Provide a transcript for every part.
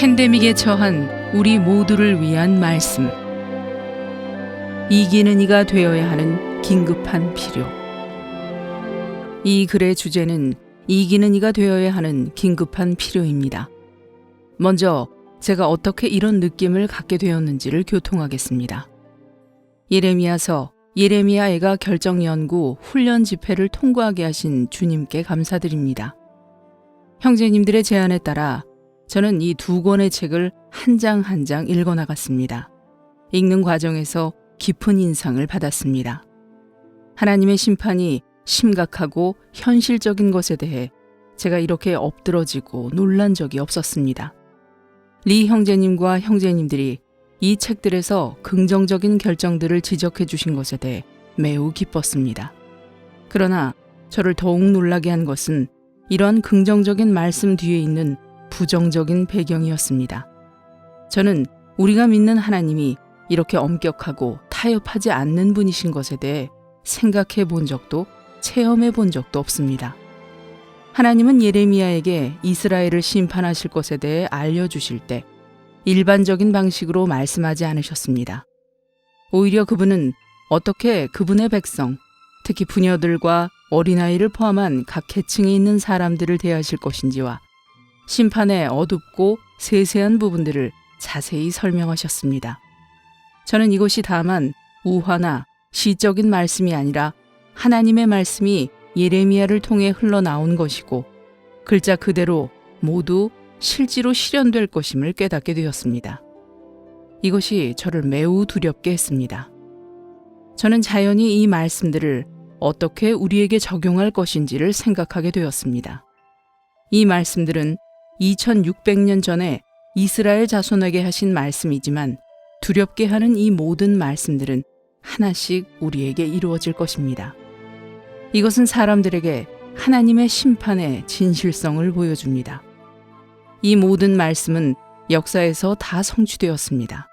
팬데믹에 처한 우리 모두를 위한 말씀. 이기는 이가 되어야 하는 긴급한 필요. 이 글의 주제는 이기는 이가 되어야 하는 긴급한 필요입니다. 먼저 제가 어떻게 이런 느낌을 갖게 되었는지를 교통하겠습니다. 예레미야서 예레미야애가 결정연구 훈련 집회를 통과하게 하신 주님께 감사드립니다. 형제님들의 제안에 따라 저는 이 두 권의 책을 한 장 한 장 읽어나갔습니다. 읽는 과정에서 깊은 인상을 받았습니다. 하나님의 심판이 심각하고 현실적인 것에 대해 제가 이렇게 엎드러지고 놀란 적이 없었습니다. 리 형제님과 형제님들이 이 책들에서 긍정적인 결정들을 지적해 주신 것에 대해 매우 기뻤습니다. 그러나 저를 더욱 놀라게 한 것은 이러한 긍정적인 말씀 뒤에 있는 부정적인 배경이었습니다. 저는 우리가 믿는 하나님이 이렇게 엄격하고 타협하지 않는 분이신 것에 대해 생각해 본 적도 체험해 본 적도 없습니다. 하나님은 예레미야에게 이스라엘을 심판하실 것에 대해 알려주실 때 일반적인 방식으로 말씀하지 않으셨습니다. 오히려 그분은 어떻게 그분의 백성, 특히 부녀들과 어린아이를 포함한 각 계층에 있는 사람들을 대하실 것인지와 심판의 어둡고 세세한 부분들을 자세히 설명하셨습니다. 저는 이것이 다만 우화나 시적인 말씀이 아니라 하나님의 말씀이 예레미야를 통해 흘러나온 것이고 글자 그대로 모두 실제로 실현될 것임을 깨닫게 되었습니다. 이것이 저를 매우 두렵게 했습니다. 저는 자연히 이 말씀들을 어떻게 우리에게 적용할 것인지를 생각하게 되었습니다. 이 말씀들은 2600년 전에 이스라엘 자손에게 하신 말씀이지만 두렵게 하는 이 모든 말씀들은 하나씩 우리에게 이루어질 것입니다. 이것은 사람들에게 하나님의 심판의 진실성을 보여줍니다. 이 모든 말씀은 역사에서 다 성취되었습니다.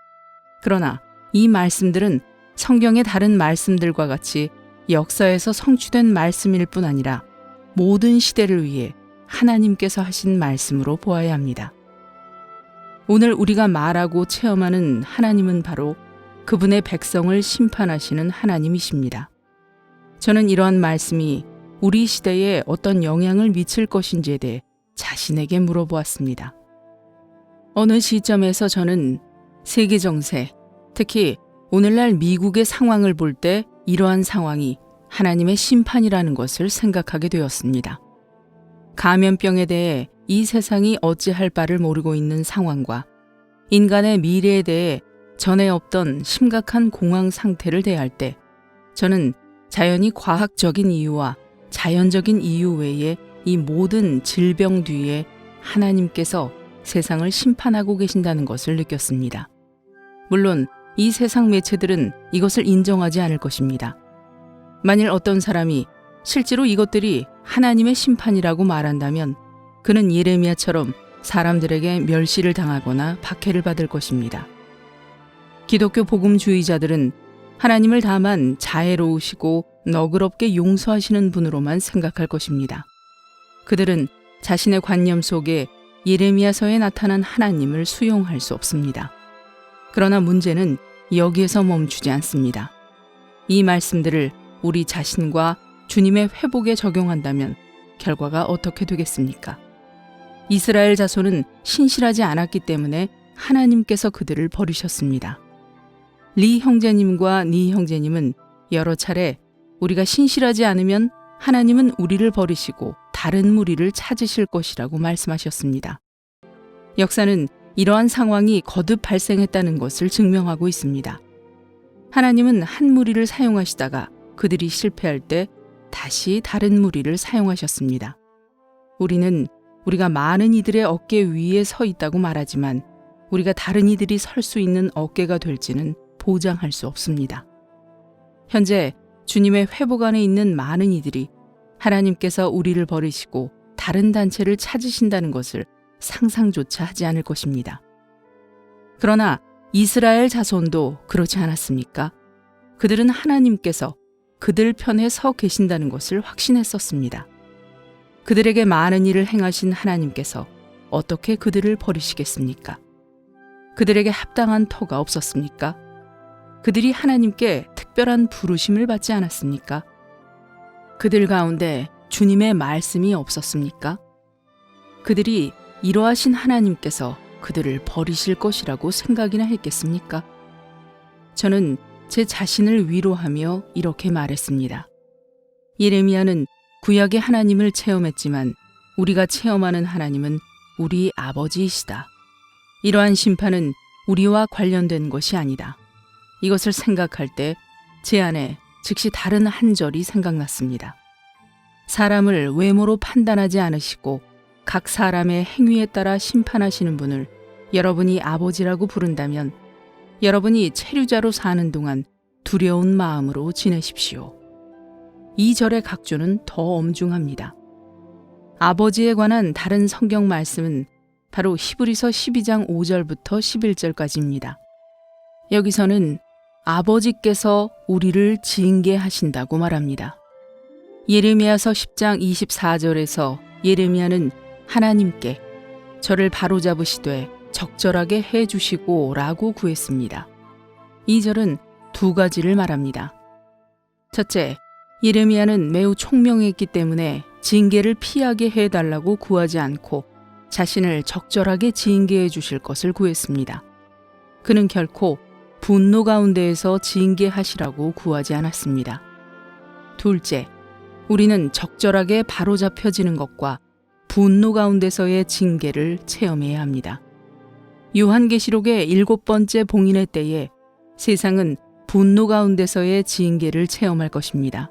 그러나 이 말씀들은 성경의 다른 말씀들과 같이 역사에서 성취된 말씀일 뿐 아니라 모든 시대를 위해 하나님께서 하신 말씀으로 보아야 합니다. 오늘 우리가 말하고 체험하는 하나님은 바로 그분의 백성을 심판하시는 하나님이십니다. 저는 이러한 말씀이 우리 시대에 어떤 영향을 미칠 것인지에 대해 자신에게 물어보았습니다. 어느 시점에서 저는 세계 정세, 특히 오늘날 미국의 상황을 볼 때 이러한 상황이 하나님의 심판이라는 것을 생각하게 되었습니다. 감염병에 대해 이 세상이 어찌할 바를 모르고 있는 상황과 인간의 미래에 대해 전에 없던 심각한 공황 상태를 대할 때 저는 자연히 과학적인 이유와 자연적인 이유 외에 이 모든 질병 뒤에 하나님께서 세상을 심판하고 계신다는 것을 느꼈습니다. 물론 이 세상 매체들은 이것을 인정하지 않을 것입니다. 만일 어떤 사람이 실제로 이것들이 하나님의 심판이라고 말한다면 그는 예레미야처럼 사람들에게 멸시를 당하거나 박해를 받을 것입니다. 기독교 복음주의자들은 하나님을 다만 자애로우시고 너그럽게 용서하시는 분으로만 생각할 것입니다. 그들은 자신의 관념 속에 예레미야서에 나타난 하나님을 수용할 수 없습니다. 그러나 문제는 여기에서 멈추지 않습니다. 이 말씀들을 우리 자신과 주님의 회복에 적용한다면 결과가 어떻게 되겠습니까? 이스라엘 자손은 신실하지 않았기 때문에 하나님께서 그들을 버리셨습니다. 리 형제님과 니 형제님은 여러 차례 우리가 신실하지 않으면 하나님은 우리를 버리시고 다른 무리를 찾으실 것이라고 말씀하셨습니다. 역사는 이러한 상황이 거듭 발생했다는 것을 증명하고 있습니다. 하나님은 한 무리를 사용하시다가 그들이 실패할 때 다시 다른 무리를 사용하셨습니다. 우리는 우리가 많은 이들의 어깨 위에 서 있다고 말하지만 우리가 다른 이들이 설 수 있는 어깨가 될지는 보장할 수 없습니다. 현재 주님의 회복 안에 있는 많은 이들이 하나님께서 우리를 버리시고 다른 단체를 찾으신다는 것을 상상조차 하지 않을 것입니다. 그러나 이스라엘 자손도 그렇지 않았습니까? 그들은 하나님께서 그들 편에 서 계신다는 것을 확신했었습니다. 그들에게 많은 일을 행하신 하나님께서 어떻게 그들을 버리시겠습니까? 그들에게 합당한 터가 없었습니까? 그들이 하나님께 특별한 부르심을 받지 않았습니까? 그들 가운데 주님의 말씀이 없었습니까? 그들이 이러하신 하나님께서 그들을 버리실 것이라고 생각이나 했겠습니까? 저는 제 자신을 위로하며 이렇게 말했습니다. 예레미야는 구약의 하나님을 체험했지만 우리가 체험하는 하나님은 우리 아버지이시다. 이러한 심판은 우리와 관련된 것이 아니다. 이것을 생각할 때 제 안에 즉시 다른 한 절이 생각났습니다. 사람을 외모로 판단하지 않으시고 각 사람의 행위에 따라 심판하시는 분을 여러분이 아버지라고 부른다면 여러분이 체류자로 사는 동안 두려운 마음으로 지내십시오. 이 절의 각조는 더 엄중합니다. 아버지에 관한 다른 성경 말씀은 바로 히브리서 12장 5절부터 11절까지입니다. 여기서는 아버지께서 우리를 징계하신다고 말합니다. 예레미야서 10장 24절에서 예레미야는 하나님께 저를 바로잡으시되 적절하게 해주시고 라고 구했습니다. 이 절은 두 가지를 말합니다. 첫째, 예레미야는 매우 총명했기 때문에 징계를 피하게 해달라고 구하지 않고 자신을 적절하게 징계해 주실 것을 구했습니다. 그는 결코 분노 가운데에서 징계하시라고 구하지 않았습니다. 둘째, 우리는 적절하게 바로잡혀지는 것과 분노 가운데서의 징계를 체험해야 합니다. 요한계시록의 7번째 봉인의 때에 세상은 분노 가운데서의 징계를 체험할 것입니다.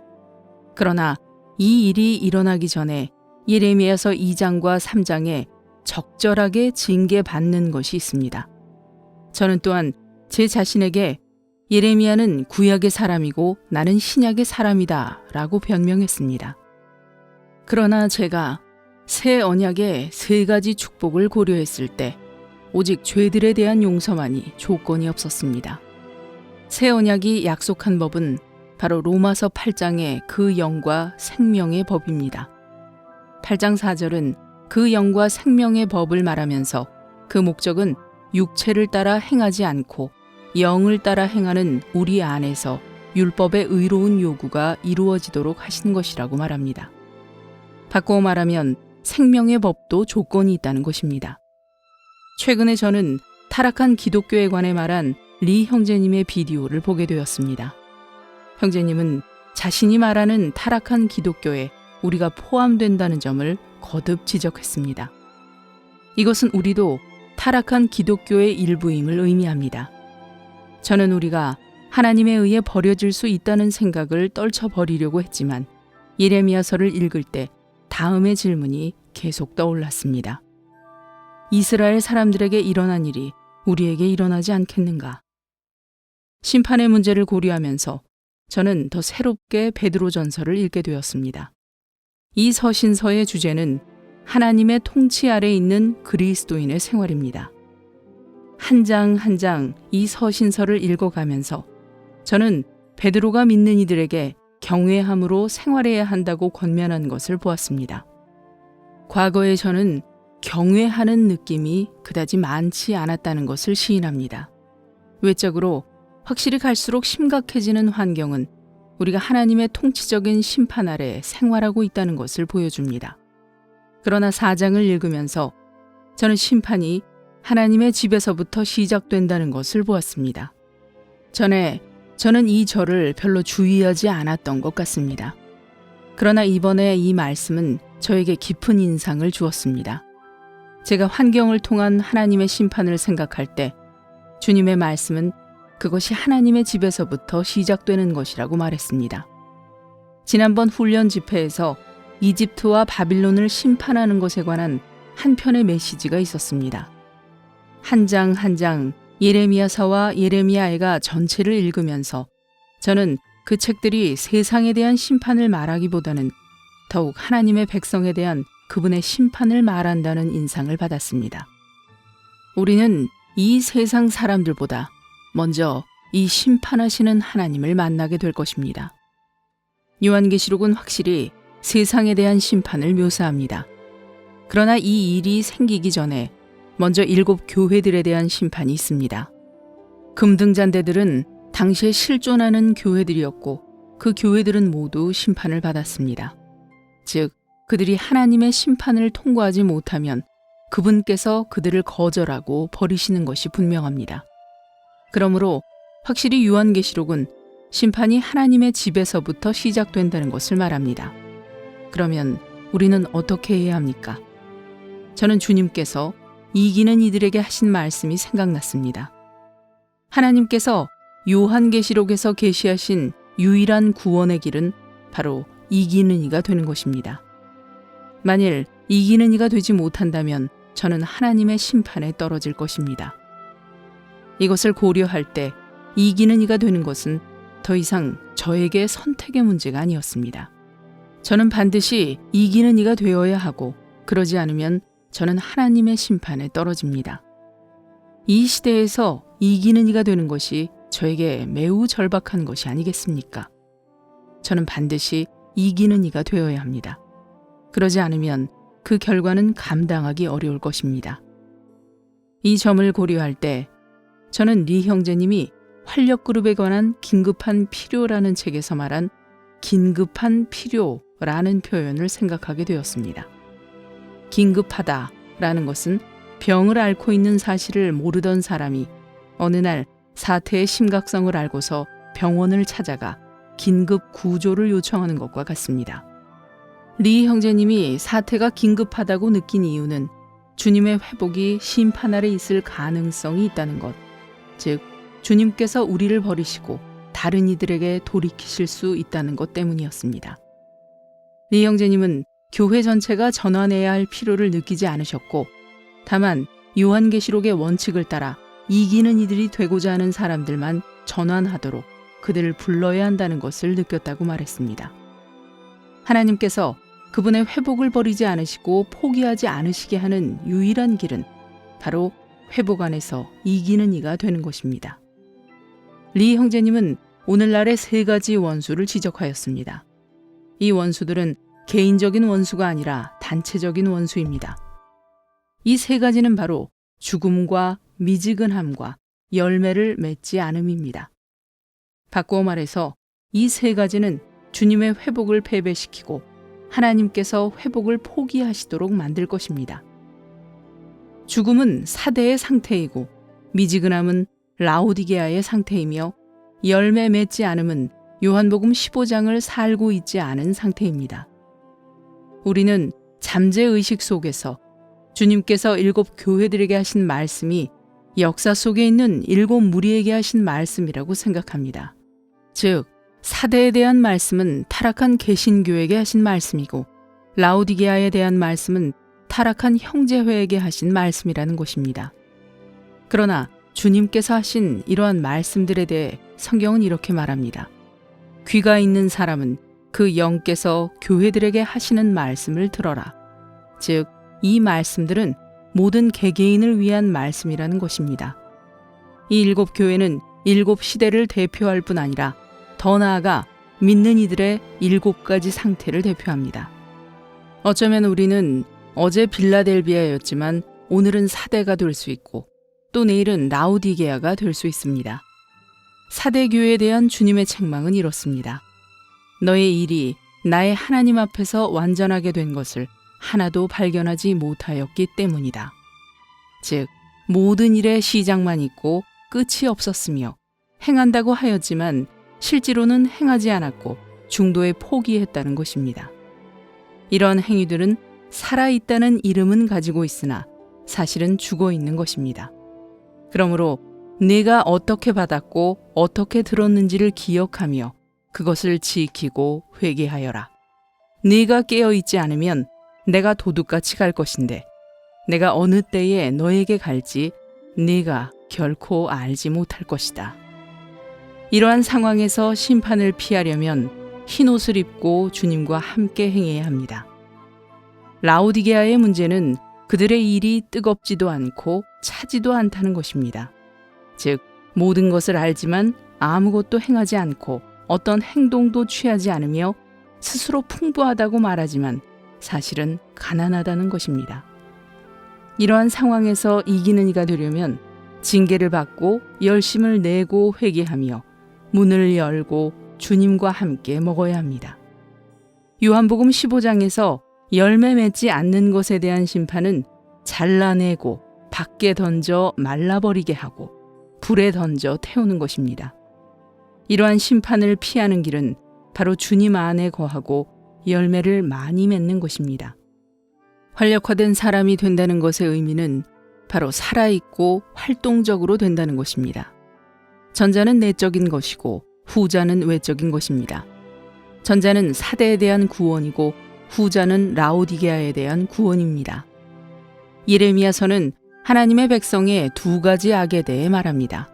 그러나 이 일이 일어나기 전에 예레미야서 2장과 3장에 적절하게 징계받는 것이 있습니다. 저는 또한 제 자신에게 예레미야는 구약의 사람이고 나는 신약의 사람이다 라고 변명했습니다. 그러나 제가 새 언약의 세 가지 축복을 고려했을 때 오직 죄들에 대한 용서만이 조건이 없었습니다. 새 언약이 약속한 법은 바로 로마서 8장의 그 영과 생명의 법입니다. 8장 4절은 그 영과 생명의 법을 말하면서 그 목적은 육체를 따라 행하지 않고 영을 따라 행하는 우리 안에서 율법의 의로운 요구가 이루어지도록 하신 것이라고 말합니다. 바꾸어 말하면 생명의 법도 조건이 있다는 것입니다. 최근에 저는 타락한 기독교에 관해 말한 리 형제님의 비디오를 보게 되었습니다. 형제님은 자신이 말하는 타락한 기독교에 우리가 포함된다는 점을 거듭 지적했습니다. 이것은 우리도 타락한 기독교의 일부임을 의미합니다. 저는 우리가 하나님에 의해 버려질 수 있다는 생각을 떨쳐버리려고 했지만 예레미야서를 읽을 때 다음의 질문이 계속 떠올랐습니다. 이스라엘 사람들에게 일어난 일이 우리에게 일어나지 않겠는가? 심판의 문제를 고려하면서 저는 더 새롭게 베드로전서를 읽게 되었습니다. 이 서신서의 주제는 하나님의 통치 아래 있는 그리스도인의 생활입니다. 한 장 한 장 이 서신서를 읽어가면서 저는 베드로가 믿는 이들에게 경외함으로 생활해야 한다고 권면한 것을 보았습니다. 과거에 저는 경외하는 느낌이 그다지 많지 않았다는 것을 시인합니다. 외적으로 확실히 갈수록 심각해지는 환경은 우리가 하나님의 통치적인 심판 아래 생활하고 있다는 것을 보여줍니다. 그러나 4장을 읽으면서 저는 심판이 하나님의 집에서부터 시작된다는 것을 보았습니다. 전에 저는 이 절을 별로 주의하지 않았던 것 같습니다. 그러나 이번에 이 말씀은 저에게 깊은 인상을 주었습니다. 제가 환경을 통한 하나님의 심판을 생각할 때 주님의 말씀은 그것이 하나님의 집에서부터 시작되는 것이라고 말했습니다. 지난번 훈련 집회에서 이집트와 바빌론을 심판하는 것에 관한 한 편의 메시지가 있었습니다. 한 장 한 장 예레미야서와 예레미야애가 전체를 읽으면서 저는 그 책들이 세상에 대한 심판을 말하기보다는 더욱 하나님의 백성에 대한 그분의 심판을 말한다는 인상을 받았습니다. 우리는 이 세상 사람들보다 먼저 이 심판하시는 하나님을 만나게 될 것입니다. 요한계시록은 확실히 세상에 대한 심판을 묘사합니다. 그러나 이 일이 생기기 전에 먼저 7 교회들에 대한 심판이 있습니다. 금등잔대들은 당시에 실존하는 교회들이었고 그 교회들은 모두 심판을 받았습니다. 즉, 그들이 하나님의 심판을 통과하지 못하면 그분께서 그들을 거절하고 버리시는 것이 분명합니다. 그러므로 확실히 요한계시록은 심판이 하나님의 집에서부터 시작된다는 것을 말합니다. 그러면 우리는 어떻게 해야 합니까? 저는 주님께서 이기는 이들에게 하신 말씀이 생각났습니다. 하나님께서 요한계시록에서 계시하신 유일한 구원의 길은 바로 이기는 이가 되는 것입니다. 만일 이기는 이가 되지 못한다면 저는 하나님의 심판에 떨어질 것입니다. 이것을 고려할 때 이기는 이가 되는 것은 더 이상 저에게 선택의 문제가 아니었습니다. 저는 반드시 이기는 이가 되어야 하고 그러지 않으면 저는 하나님의 심판에 떨어집니다. 이 시대에서 이기는 이가 되는 것이 저에게 매우 절박한 것이 아니겠습니까? 저는 반드시 이기는 이가 되어야 합니다. 그러지 않으면 그 결과는 감당하기 어려울 것입니다. 이 점을 고려할 때 저는 리 형제님이 활력그룹에 관한 긴급한 필요라는 책에서 말한 긴급한 필요라는 표현을 생각하게 되었습니다. 긴급하다라는 것은 병을 앓고 있는 사실을 모르던 사람이 어느 날 사태의 심각성을 알고서 병원을 찾아가 긴급 구조를 요청하는 것과 같습니다. 리 형제님이 사태가 긴급하다고 느낀 이유는 주님의 회복이 심판 아래 있을 가능성이 있다는 것, 즉 주님께서 우리를 버리시고 다른 이들에게 돌이키실 수 있다는 것 때문이었습니다. 리 형제님은 교회 전체가 전환해야 할 필요를 느끼지 않으셨고 다만 요한계시록의 원칙을 따라 이기는 이들이 되고자 하는 사람들만 전환하도록 그들을 불러야 한다는 것을 느꼈다고 말했습니다. 하나님께서 그분의 회복을 버리지 않으시고 포기하지 않으시게 하는 유일한 길은 바로 회복 안에서 이기는 이가 되는 것입니다. 리 형제님은 오늘날의 3가지 원수를 지적하였습니다. 이 원수들은 개인적인 원수가 아니라 단체적인 원수입니다. 이 3가지는 바로 죽음과 미지근함과 열매를 맺지 않음입니다. 바꾸어 말해서 이 3가지는 주님의 회복을 패배시키고 하나님께서 회복을 포기하시도록 만들 것입니다. 죽음은 사대의 상태이고 미지근함은 라오디게아의 상태이며 열매 맺지 않음은 요한복음 15장을 살고 있지 않은 상태입니다. 우리는 잠재의식 속에서 주님께서 7 교회들에게 하신 말씀이 역사 속에 있는 7 무리에게 하신 말씀이라고 생각합니다. 즉, 사대에 대한 말씀은 타락한 개신교에게 하신 말씀이고 라오디게아에 대한 말씀은 타락한 형제회에게 하신 말씀이라는 것입니다. 그러나 주님께서 하신 이러한 말씀들에 대해 성경은 이렇게 말합니다. 귀가 있는 사람은 그 영께서 교회들에게 하시는 말씀을 들어라. 즉, 이 말씀들은 모든 개개인을 위한 말씀이라는 것입니다. 이 7 교회는 7 시대를 대표할 뿐 아니라 더 나아가 믿는 이들의 7가지 상태를 대표합니다. 어쩌면 우리는 어제 빌라델비아였지만 오늘은 사대가 될 수 있고 또 내일은 라오디게아가 될 수 있습니다. 사대 교회에 대한 주님의 책망은 이렇습니다. 너의 일이 나의 하나님 앞에서 완전하게 된 것을 하나도 발견하지 못하였기 때문이다. 즉, 모든 일에 시작만 있고 끝이 없었으며 행한다고 하였지만 실제로는 행하지 않았고 중도에 포기했다는 것입니다. 이런 행위들은 살아있다는 이름은 가지고 있으나 사실은 죽어 있는 것입니다. 그러므로 내가 어떻게 받았고 어떻게 들었는지를 기억하며 그것을 지키고 회개하여라. 네가 깨어있지 않으면 내가 도둑같이 갈 것인데 내가 어느 때에 너에게 갈지 네가 결코 알지 못할 것이다. 이러한 상황에서 심판을 피하려면 흰옷을 입고 주님과 함께 행해야 합니다. 라오디게아의 문제는 그들의 일이 뜨겁지도 않고 차지도 않다는 것입니다. 즉, 모든 것을 알지만 아무것도 행하지 않고 어떤 행동도 취하지 않으며 스스로 풍부하다고 말하지만 사실은 가난하다는 것입니다. 이러한 상황에서 이기는 이가 되려면 징계를 받고 열심을 내고 회개하며 문을 열고 주님과 함께 먹어야 합니다. 요한복음 15장에서 열매 맺지 않는 것에 대한 심판은 잘라내고 밖에 던져 말라버리게 하고 불에 던져 태우는 것입니다. 이러한 심판을 피하는 길은 바로 주님 안에 거하고 열매를 많이 맺는 것입니다. 활력화된 사람이 된다는 것의 의미는 바로 살아있고 활동적으로 된다는 것입니다. 전자는 내적인 것이고 후자는 외적인 것입니다. 전자는 사대에 대한 구원이고 후자는 라오디게아에 대한 구원입니다. 예레미야서는 하나님의 백성의 두 가지 악에 대해 말합니다.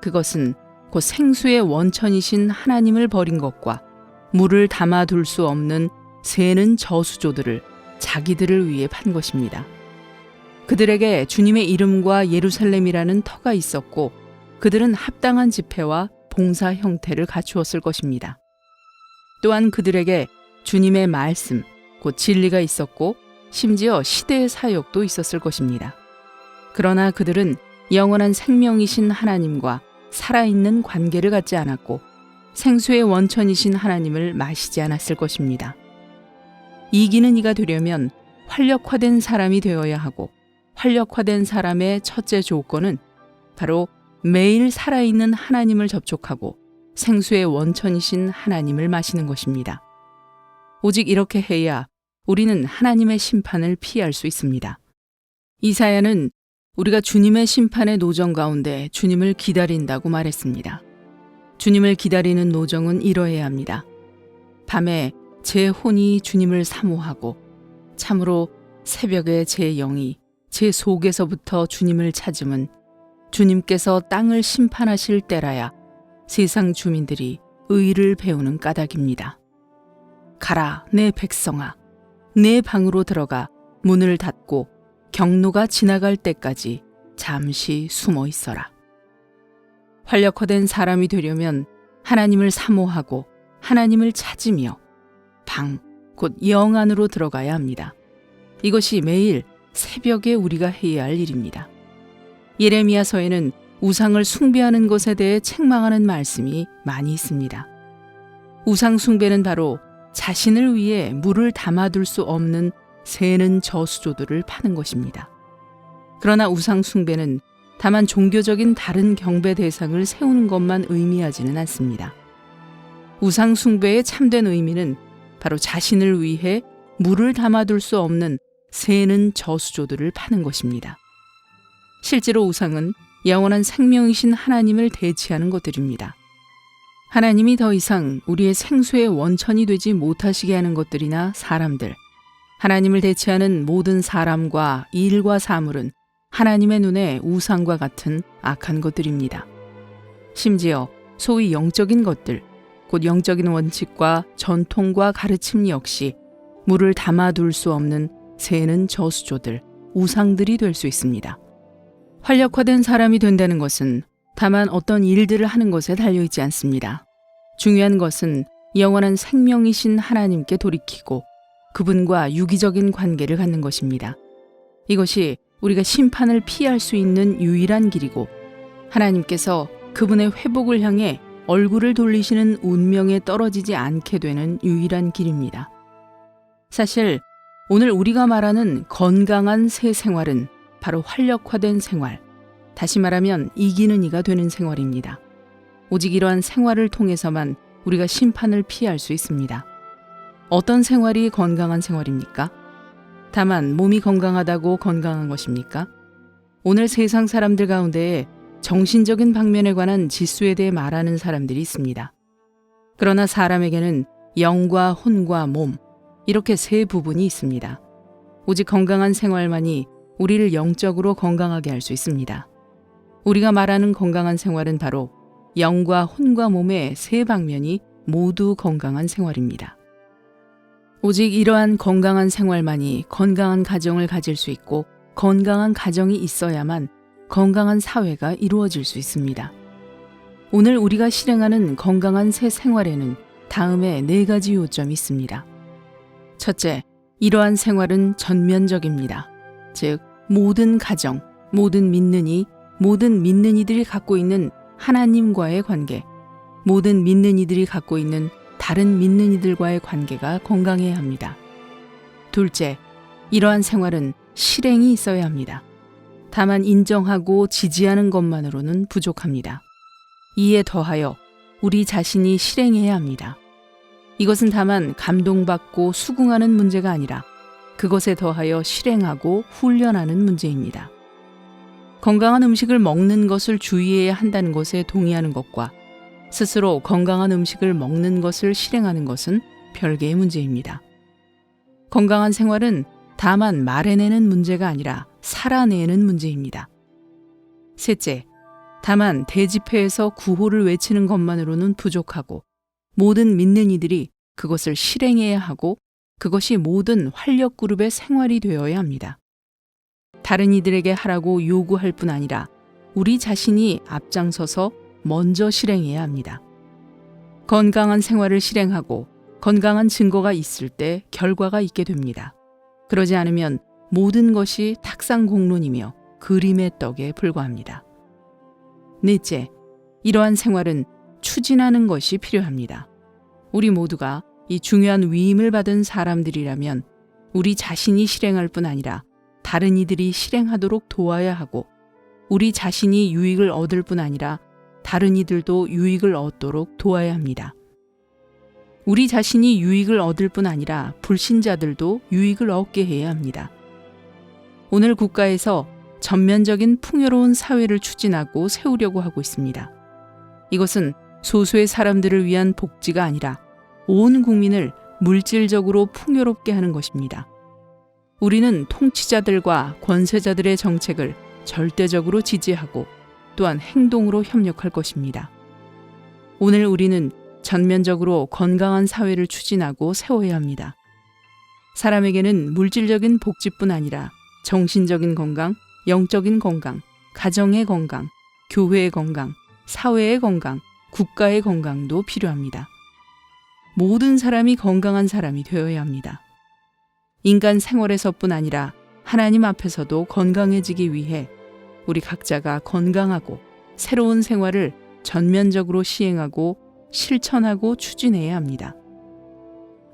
그것은 곧 생수의 원천이신 하나님을 버린 것과 물을 담아둘 수 없는 새는 저수조들을 자기들을 위해 판 것입니다. 그들에게 주님의 이름과 예루살렘이라는 터가 있었고 그들은 합당한 집회와 봉사 형태를 갖추었을 것입니다. 또한 그들에게 주님의 말씀, 곧 진리가 있었고 심지어 시대의 사역도 있었을 것입니다. 그러나 그들은 영원한 생명이신 하나님과 살아있는 관계를 갖지 않았고 생수의 원천이신 하나님을 마시지 않았을 것입니다. 이기는 이가 되려면 활력화된 사람이 되어야 하고 활력화된 사람의 첫째 조건은 바로 매일 살아있는 하나님을 접촉하고 생수의 원천이신 하나님을 마시는 것입니다. 오직 이렇게 해야 우리는 하나님의 심판을 피할 수 있습니다. 이사야는 우리가 주님의 심판의 노정 가운데 주님을 기다린다고 말했습니다. 주님을 기다리는 노정은 이러해야 합니다. 밤에 제 혼이 주님을 사모하고 참으로 새벽에 제 영이 제 속에서부터 주님을 찾음은 주님께서 땅을 심판하실 때라야 세상 주민들이 의를 배우는 까닭입니다. 가라 내 백성아, 내 방으로 들어가 문을 닫고 경로가 지나갈 때까지 잠시 숨어 있어라. 활력화된 사람이 되려면 하나님을 사모하고 하나님을 찾으며 방, 곧 영 안으로 들어가야 합니다. 이것이 매일 새벽에 우리가 해야 할 일입니다. 예레미야서에는 우상을 숭배하는 것에 대해 책망하는 말씀이 많이 있습니다. 우상 숭배는 바로 자신을 위해 물을 담아둘 수 없는 새는 저수조들을 파는 것입니다. 그러나 우상 숭배는 다만 종교적인 다른 경배 대상을 세우는 것만 의미하지는 않습니다. 우상 숭배의 참된 의미는 바로 자신을 위해 물을 담아둘 수 없는 새는 저수조들을 파는 것입니다. 실제로 우상은 영원한 생명이신 하나님을 대체하는 것들입니다. 하나님이 더 이상 우리의 생수의 원천이 되지 못하시게 하는 것들이나 사람들, 하나님을 대체하는 모든 사람과 일과 사물은 하나님의 눈에 우상과 같은 악한 것들입니다. 심지어 소위 영적인 것들, 곧 영적인 원칙과 전통과 가르침 역시 물을 담아둘 수 없는 새는 저수조들, 우상들이 될 수 있습니다. 활력화된 사람이 된다는 것은 다만 어떤 일들을 하는 것에 달려있지 않습니다. 중요한 것은 영원한 생명이신 하나님께 돌이키고 그분과 유기적인 관계를 갖는 것입니다. 이것이 우리가 심판을 피할 수 있는 유일한 길이고 하나님께서 그분의 회복을 향해 얼굴을 돌리시는 운명에 떨어지지 않게 되는 유일한 길입니다. 사실 오늘 우리가 말하는 건강한 새 생활은 바로 활력화된 생활, 다시 말하면 이기는 이가 되는 생활입니다. 오직 이러한 생활을 통해서만 우리가 심판을 피할 수 있습니다. 어떤 생활이 건강한 생활입니까? 다만 몸이 건강하다고 건강한 것입니까? 오늘 세상 사람들 가운데에 정신적인 방면에 관한 지수에 대해 말하는 사람들이 있습니다. 그러나 사람에게는 영과 혼과 몸, 이렇게 세 부분이 있습니다. 오직 건강한 생활만이 우리를 영적으로 건강하게 할 수 있습니다. 우리가 말하는 건강한 생활은 바로 영과 혼과 몸의 세 방면이 모두 건강한 생활입니다. 오직 이러한 건강한 생활만이 건강한 가정을 가질 수 있고 건강한 가정이 있어야만 건강한 사회가 이루어질 수 있습니다. 오늘 우리가 실행하는 건강한 새 생활에는 다음에 4가지 요점이 있습니다. 첫째, 이러한 생활은 전면적입니다. 즉 모든 가정, 모든 믿는 이들이 갖고 있는 하나님과의 관계, 모든 믿는 이들이 갖고 있는 다른 믿는 이들과의 관계가 건강해야 합니다. 둘째, 이러한 생활은 실행이 있어야 합니다. 다만 인정하고 지지하는 것만으로는 부족합니다. 이에 더하여 우리 자신이 실행해야 합니다. 이것은 다만 감동받고 수긍하는 문제가 아니라 그것에 더하여 실행하고 훈련하는 문제입니다. 건강한 음식을 먹는 것을 주의해야 한다는 것에 동의하는 것과 스스로 건강한 음식을 먹는 것을 실행하는 것은 별개의 문제입니다. 건강한 생활은 다만 말해내는 문제가 아니라 살아내는 문제입니다. 셋째, 다만 대집회에서 구호를 외치는 것만으로는 부족하고 모든 믿는 이들이 그것을 실행해야 하고 그것이 모든 활력그룹의 생활이 되어야 합니다. 다른 이들에게 하라고 요구할 뿐 아니라 우리 자신이 앞장서서 먼저 실행해야 합니다. 건강한 생활을 실행하고 건강한 증거가 있을 때 결과가 있게 됩니다. 그러지 않으면 모든 것이 탁상공론이며 그림의 떡에 불과합니다. 넷째, 이러한 생활은 추진하는 것이 필요합니다. 우리 모두가 이 중요한 위임을 받은 사람들이라면 우리 자신이 실행할 뿐 아니라 다른 이들이 실행하도록 도와야 하고 우리 자신이 유익을 얻을 뿐 아니라 다른 이들도 유익을 얻도록 도와야 합니다. 우리 자신이 유익을 얻을 뿐 아니라 불신자들도 유익을 얻게 해야 합니다. 오늘 국가에서 전면적인 풍요로운 사회를 추진하고 세우려고 하고 있습니다. 이것은 소수의 사람들을 위한 복지가 아니라 온 국민을 물질적으로 풍요롭게 하는 것입니다. 우리는 통치자들과 권세자들의 정책을 절대적으로 지지하고 또한 행동으로 협력할 것입니다. 오늘 우리는 전면적으로 건강한 사회를 추진하고 세워야 합니다. 사람에게는 물질적인 복지뿐 아니라 정신적인 건강, 영적인 건강, 가정의 건강, 교회의 건강, 사회의 건강, 국가의 건강도 필요합니다. 모든 사람이 건강한 사람이 되어야 합니다. 인간 생활에서뿐 아니라 하나님 앞에서도 건강해지기 위해 우리 각자가 건강하고 새로운 생활을 전면적으로 시행하고 실천하고 추진해야 합니다.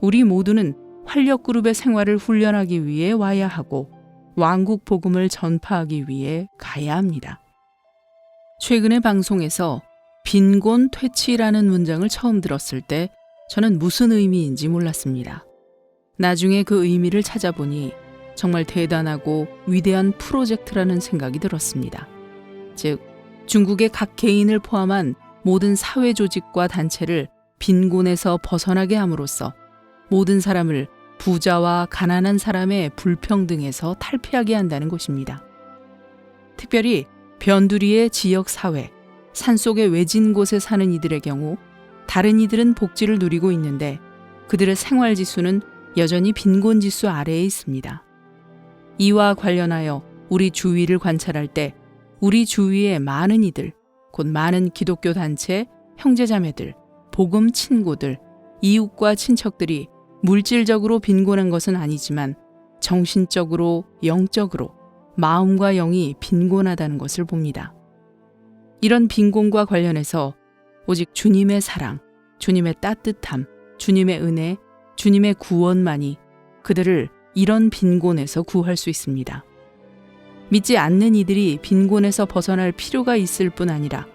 우리 모두는 활력그룹의 생활을 훈련하기 위해 와야 하고 왕국 복음을 전파하기 위해 가야 합니다. 최근의 방송에서 빈곤 퇴치라는 문장을 처음 들었을 때 저는 무슨 의미인지 몰랐습니다. 나중에 그 의미를 찾아보니 정말 대단하고 위대한 프로젝트라는 생각이 들었습니다. 즉, 중국의 각 개인을 포함한 모든 사회 조직과 단체를 빈곤에서 벗어나게 함으로써 모든 사람을 부자와 가난한 사람의 불평등에서 탈피하게 한다는 것입니다. 특별히 변두리의 지역 사회, 산속의 외진 곳에 사는 이들의 경우 다른 이들은 복지를 누리고 있는데 그들의 생활 지수는 여전히 빈곤 지수 아래에 있습니다. 이와 관련하여 우리 주위를 관찰할 때 우리 주위의 많은 이들, 곧 많은 기독교 단체, 형제자매들, 복음 친구들, 이웃과 친척들이 물질적으로 빈곤한 것은 아니지만 정신적으로, 영적으로 마음과 영이 빈곤하다는 것을 봅니다. 이런 빈곤과 관련해서 오직 주님의 사랑, 주님의 따뜻함, 주님의 은혜, 주님의 구원만이 그들을 이런 빈곤에서 구할 수 있습니다. 믿지 않는 이들이 빈곤에서 벗어날 필요가 있을 뿐 아니라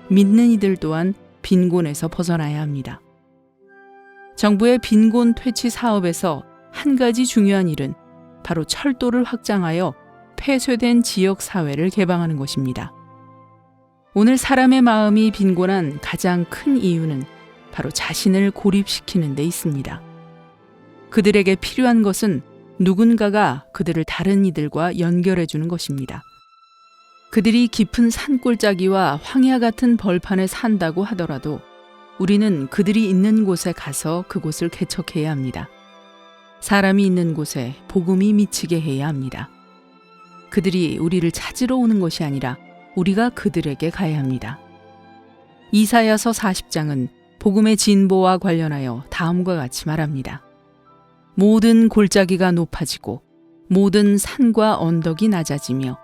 믿는 이들 또한 빈곤에서 벗어나야 합니다. 정부의 빈곤 퇴치 사업에서 한 가지 중요한 일은 바로 철도를 확장하여 폐쇄된 지역 사회를 개방하는 것입니다. 오늘 사람의 마음이 빈곤한 가장 큰 이유는 바로 자신을 고립시키는 데 있습니다. 그들에게 필요한 것은 누군가가 그들을 다른 이들과 연결해 주는 것입니다. 그들이 깊은 산골짜기와 황야 같은 벌판에 산다고 하더라도 우리는 그들이 있는 곳에 가서 그곳을 개척해야 합니다. 사람이 있는 곳에 복음이 미치게 해야 합니다. 그들이 우리를 찾으러 오는 것이 아니라 우리가 그들에게 가야 합니다. 이사야서 40장은 복음의 진보와 관련하여 다음과 같이 말합니다. 모든 골짜기가 높아지고 모든 산과 언덕이 낮아지며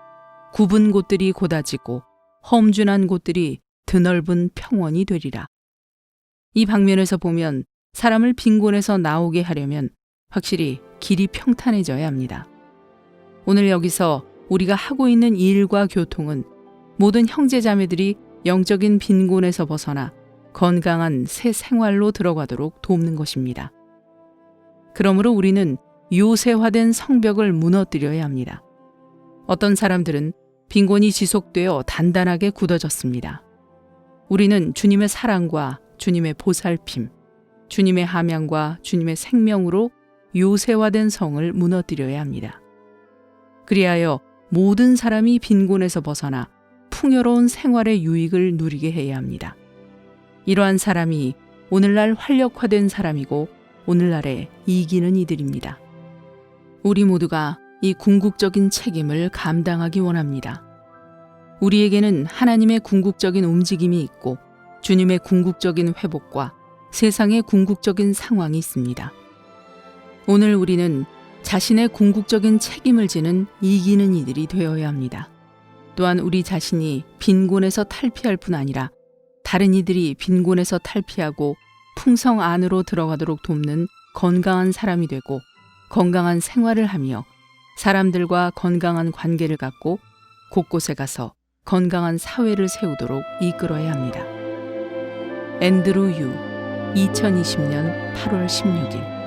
굽은 곳들이 곧아지고 험준한 곳들이 드넓은 평원이 되리라. 이 방면에서 보면 사람을 빈곤에서 나오게 하려면 확실히 길이 평탄해져야 합니다. 오늘 여기서 우리가 하고 있는 일과 교통은 모든 형제자매들이 영적인 빈곤에서 벗어나 건강한 새 생활로 들어가도록 돕는 것입니다. 그러므로 우리는 요새화된 성벽을 무너뜨려야 합니다. 어떤 사람들은 빈곤이 지속되어 단단하게 굳어졌습니다. 우리는 주님의 사랑과 주님의 보살핌, 주님의 함양과 주님의 생명으로 요새화된 성을 무너뜨려야 합니다. 그리하여 모든 사람이 빈곤에서 벗어나 풍요로운 생활의 유익을 누리게 해야 합니다. 이러한 사람이 오늘날 활력화된 사람이고 오늘날에 이기는 이들입니다. 우리 모두가 이 궁극적인 책임을 감당하기 원합니다. 우리에게는 하나님의 궁극적인 움직임이 있고 주님의 궁극적인 회복과 세상의 궁극적인 상황이 있습니다. 오늘 우리는 자신의 궁극적인 책임을 지는 이기는 이들이 되어야 합니다. 또한 우리 자신이 빈곤에서 탈피할 뿐 아니라 다른 이들이 빈곤에서 탈피하고 풍성 안으로 들어가도록 돕는 건강한 사람이 되고 건강한 생활을 하며 사람들과 건강한 관계를 갖고 곳곳에 가서 건강한 사회를 세우도록 이끌어야 합니다. 앤드루 유 2020년 8월 16일